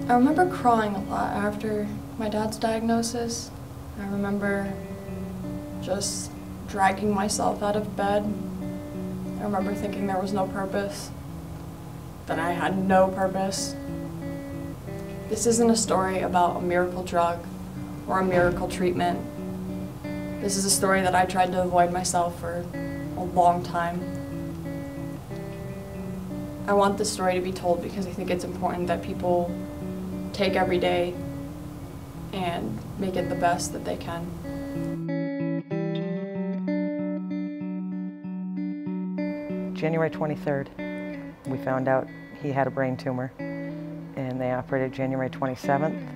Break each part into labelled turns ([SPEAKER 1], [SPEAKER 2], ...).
[SPEAKER 1] I remember crying a lot after my dad's diagnosis. I remember just dragging myself out of bed. I remember thinking there was no purpose, that I had no purpose. This isn't a story about a miracle drug or a miracle treatment. This is a story that I tried to avoid myself for a long time. I want this story to be told because I think it's important that people take every day and make it the best that they can.
[SPEAKER 2] January 23rd, we found out he had a brain tumor, and they operated January 27th,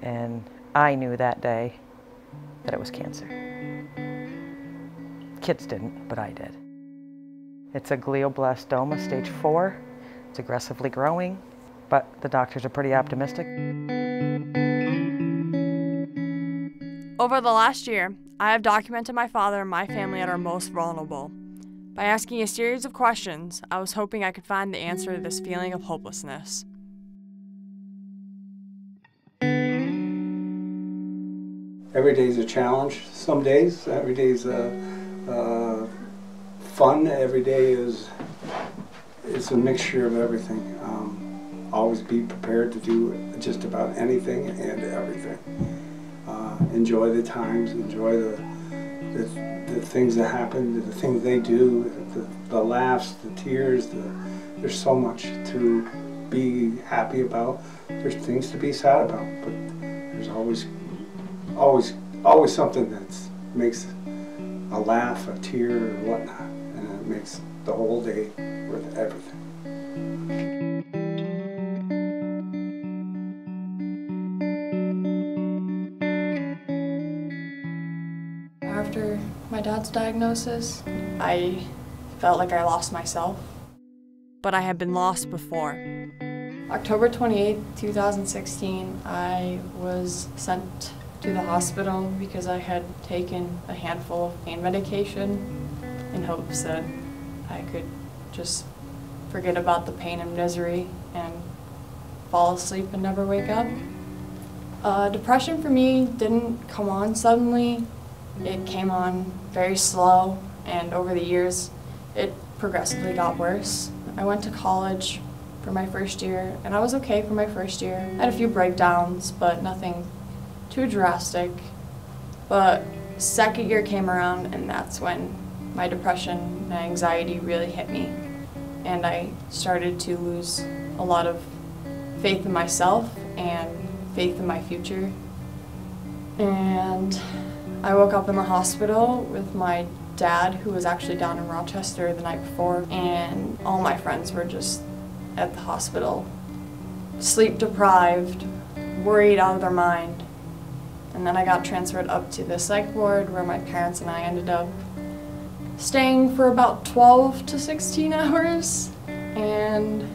[SPEAKER 2] and I knew that day that it was cancer. Kids didn't, but I did. It's a glioblastoma, stage 4. It's aggressively growing, but the doctors are pretty optimistic.
[SPEAKER 1] Over the last year, I have documented my father and my family at our most vulnerable. By asking a series of questions, I was hoping I could find the answer to this feeling of hopelessness.
[SPEAKER 3] Every day is a challenge. Some days, every day is fun. Every day is a mixture of everything. Always be prepared to do just about anything and everything. Enjoy the times, enjoy the things that happen, the things they do, the laughs, the tears. There's so much to be happy about. There's things to be sad about, but there's always something that makes a laugh, a tear, or whatnot, and it makes the whole day worth everything.
[SPEAKER 1] After my dad's diagnosis, I felt like I lost myself. But I had been lost before. October 28, 2016, I was sent to the hospital because I had taken a handful of pain medication in hopes that I could just forget about the pain and misery and fall asleep and never wake up. Depression for me didn't come on suddenly. It came on very slow, and over the years, it progressively got worse. I went to college for my first year, and I was okay for my first year. I had a few breakdowns, but nothing too drastic. But second year came around, and that's when my depression and anxiety really hit me. And I started to lose a lot of faith in myself and faith in my future. And I woke up in the hospital with my dad, who was actually down in Rochester the night before, and all my friends were just at the hospital, sleep deprived, worried out of their mind. And then I got transferred up to the psych ward where my parents and I ended up staying for about 12 to 16 hours. And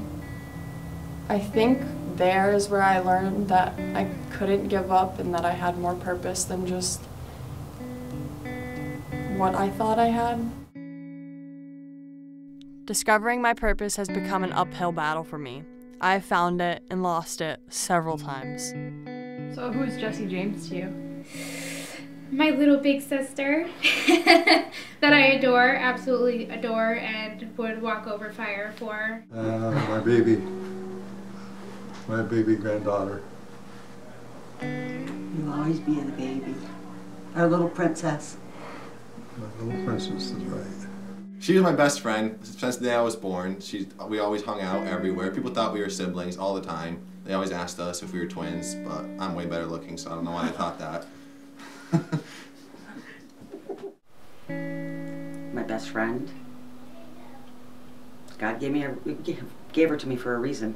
[SPEAKER 1] I think there is where I learned that I couldn't give up and that I had more purpose than just what I thought I had. Discovering my purpose has become an uphill battle for me. I have found it and lost it several times. So who is Jessie James to you?
[SPEAKER 4] My little big sister that I adore, absolutely adore, and would walk over fire for.
[SPEAKER 5] My baby granddaughter.
[SPEAKER 6] You'll always be the baby. Our little princess.
[SPEAKER 5] My little princess is right.
[SPEAKER 7] She was my best friend since the day I was born. We always hung out everywhere. People thought we were siblings all the time. They always asked us if we were twins, but I'm way better looking, so I don't know why they thought that.
[SPEAKER 6] My best friend. God gave her to me for a reason.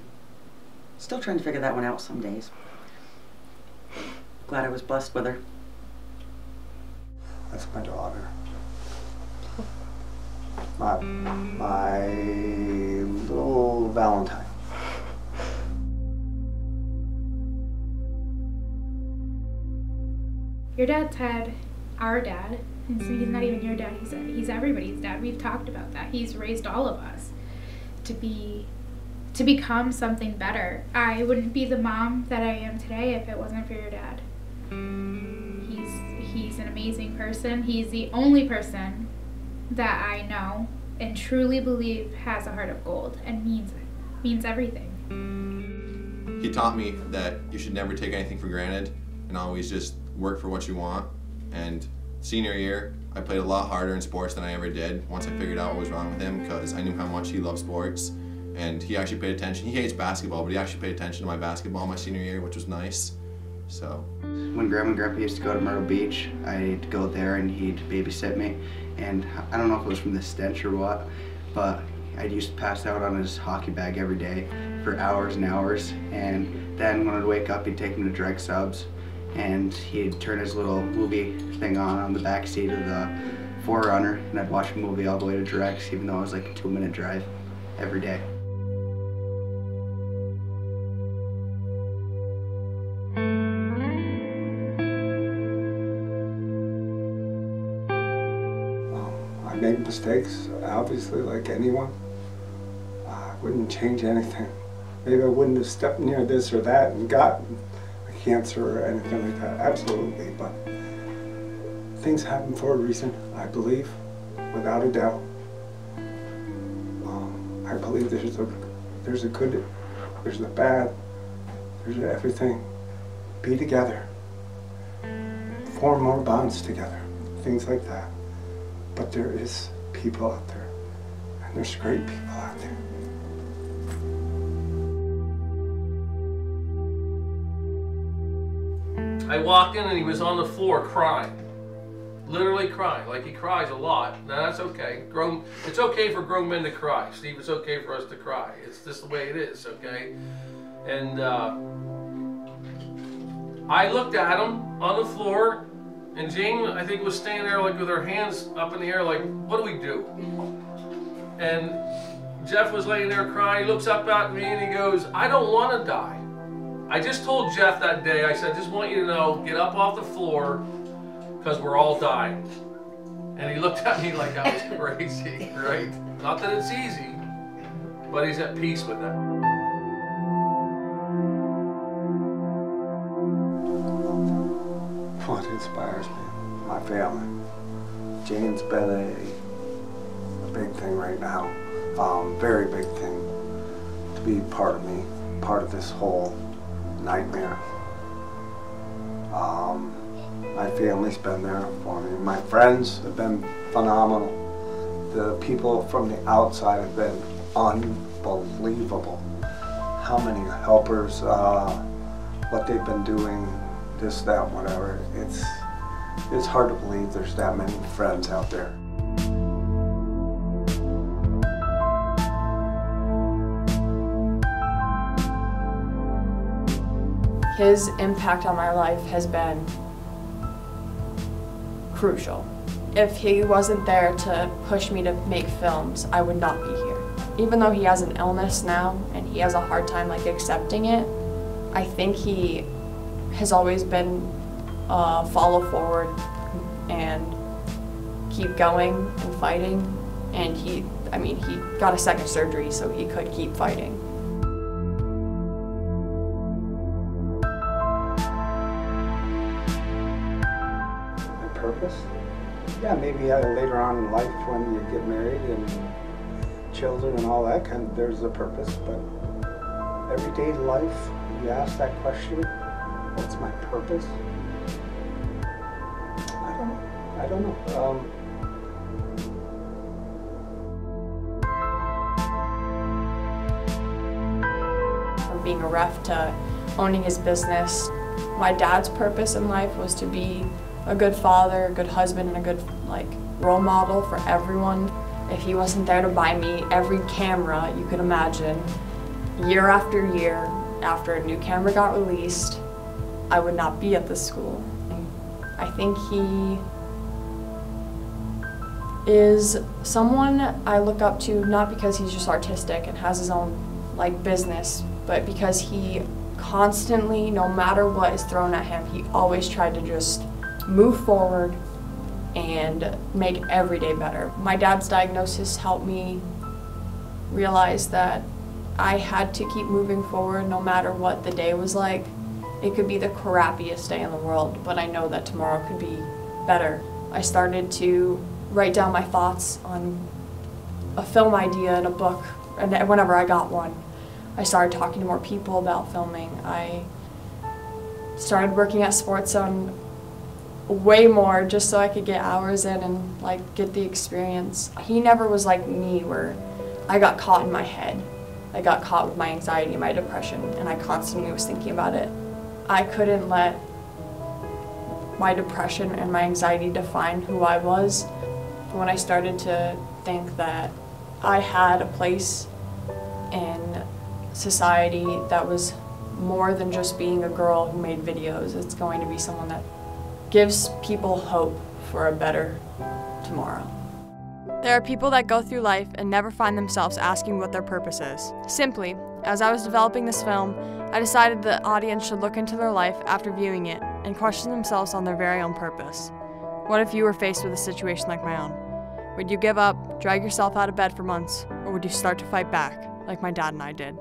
[SPEAKER 6] Still trying to figure that one out some days. Glad I was blessed with her.
[SPEAKER 3] That's my daughter. My little Valentine.
[SPEAKER 4] Your dad's had our dad, and so he's not even your dad, he's everybody's dad. We've talked about that. He's raised all of us to be to become something better. I wouldn't be the mom that I am today if it wasn't for your dad. He's an amazing person. He's the only person that I know and truly believe has a heart of gold and means everything.
[SPEAKER 7] He taught me that you should never take anything for granted and always just work for what you want. And senior year, I played a lot harder in sports than I ever did once I figured out what was wrong with him, because I knew how much he loved sports. And he actually paid attention. He hates basketball, but he actually paid attention to my basketball my senior year, which was nice. So.
[SPEAKER 8] When Grandma and Grandpa used to go to Myrtle Beach, I'd go there and he'd babysit me. And I don't know if it was from the stench or what, but I used to pass out on his hockey bag every day for hours and hours. And then when I'd wake up, he'd take me to Dreg Subs, and he'd turn his little movie thing on the back seat of the 4Runner, and I'd watch a movie all the way to Drex, even though it was like a 2-minute drive every day.
[SPEAKER 3] I made mistakes, obviously, like anyone. I wouldn't change anything. Maybe I wouldn't have stepped near this or that and gotten a cancer or anything like that, absolutely, but things happen for a reason, I believe, without a doubt. I believe there's a good, there's a bad, there's everything. Be together, form more bonds together, things like that. But there is people out there, and there's great people out there.
[SPEAKER 9] I walked in and he was on the floor crying. Literally crying, like he cries a lot. Now that's okay. It's okay for grown men to cry. Steve, it's okay for us to cry. It's just the way it is, okay? And I looked at him on the floor, and Jane, I think, was standing there like with her hands up in the air like, what do we do? And Jeff was laying there crying. He looks up at me and he goes, I don't want to die. I just told Jeff that day, I said, I just want you to know, get up off the floor, because we're all dying. And he looked at me like I was crazy, right? Not that it's easy, but he's at peace with that.
[SPEAKER 3] What inspires me? My family. Jane's been a big thing right now, very big thing to be part of me, part of this whole nightmare. My family's been there for me. My friends have been phenomenal. The people from the outside have been unbelievable. How many helpers, what they've been doing, this, that, whatever. It's hard to believe there's that many friends out there.
[SPEAKER 1] His impact on my life has been crucial. If he wasn't there to push me to make films, I would not be here. Even though he has an illness now and he has a hard time like accepting it, I think he has always been follow forward and keep going and fighting. And he got a second surgery so he could keep fighting.
[SPEAKER 3] Purpose? Yeah, maybe later on in life when you get married and children and all that kind of, there's a purpose, but everyday life, you ask that question, what's my purpose? I don't know.
[SPEAKER 1] From being a ref to owning his business, my dad's purpose in life was to be a good father, a good husband, and a good role model for everyone. If he wasn't there to buy me every camera you could imagine, year after year, after a new camera got released, I would not be at this school. I think he is someone I look up to, not because he's just artistic and has his own business, but because he constantly, no matter what is thrown at him, he always tried to just move forward and make every day better. My dad's diagnosis helped me realize that I had to keep moving forward no matter what the day was like. It could be the crappiest day in the world, but I know that tomorrow could be better. I started to write down my thoughts on a film idea in a book, and whenever I got one, I started talking to more people about filming. I started working at Sports Zone way more just so I could get hours in and like get the experience. He never was like me where I got caught in my head. I got caught with my anxiety and my depression, and I constantly was thinking about it. I couldn't let my depression and my anxiety define who I was. When I started to think that I had a place in society that was more than just being a girl who made videos, it's going to be someone that gives people hope for a better tomorrow.
[SPEAKER 10] There are people that go through life and never find themselves asking what their purpose is. Simply, as I was developing this film, I decided the audience should look into their life after viewing it and question themselves on their very own purpose. What if you were faced with a situation like my own? Would you give up, drag yourself out of bed for months, or would you start to fight back, like my dad and I did?